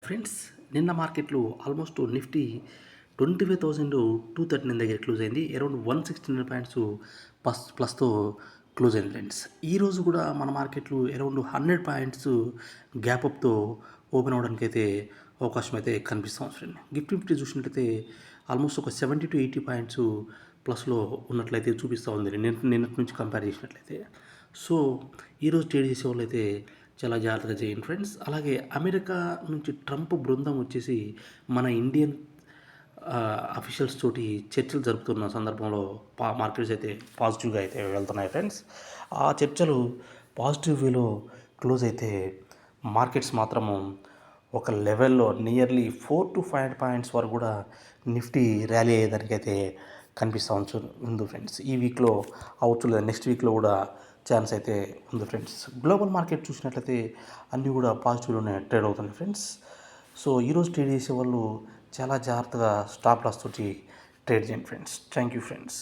Friends, నిన్న మార్కెట్‌లో almost Nifty 25,239 దగ్గర క్లోజ్ అయింది. అరౌండ్ 169 పాయింట్స్ ప్లస్‌తో క్లోజ్ అయింది ఫ్రెండ్స్. ఈరోజు కూడా మన మార్కెట్లు అరౌండ్ 100 పాయింట్స్ గ్యాప్ అప్‌తో ఓపెన్ అవ్వడానికైతే అవకాశం అయితే కనిపిస్తుంది ఫ్రెండ్. నిఫ్టీ చూసినట్లయితే ఆల్మోస్ట్ ఒక 70-80 పాయింట్స్ ప్లస్‌లో ఉన్నట్లయితే చూపిస్తూ ఉంది నిన్నటి నుంచి కంపేర్ చేసినట్లయితే. సో ఈరోజు ట్రేడ్ చేసే వాళ్ళైతే చాలా జాగ్రత్తగా చేయండి ఫ్రెండ్స్. అలాగే అమెరికా నుంచి ట్రంప్ బృందం వచ్చేసి మన ఇండియన్ అఫీషియల్స్ తోటి చర్చలు జరుపుతున్న సందర్భంలో మార్కెట్స్ అయితే పాజిటివ్గా అయితే వెళ్తున్నాయి ఫ్రెండ్స్. ఆ చర్చలు పాజిటివ్ వేలో క్లోజ్ అయితే మార్కెట్స్ మాత్రము ఒక లెవెల్లో నియర్లీ 400-500 పాయింట్స్ వరకు కూడా నిఫ్టీ ర్యాలీ అయ్యేదానికైతే కనిపిస్తూ ఉంది ఫ్రెండ్స్. ఈ వీక్లో అవచ్చు లేదా నెక్స్ట్ వీక్లో కూడా ఛాన్స్ అయితే ఉంది ఫ్రెండ్స్. గ్లోబల్ మార్కెట్ చూసినట్లయితే అన్నీ కూడా పాజిటివ్లోనే ట్రేడ్ అవుతున్నాయి ఫ్రెండ్స్. సో ఈరోజు ట్రేడ్ చేసే వాళ్ళు చాలా జాగ్రత్తగా స్టాప్ లాస్ తోటి ట్రేడ్ చేయండి ఫ్రెండ్స్. Thank you friends.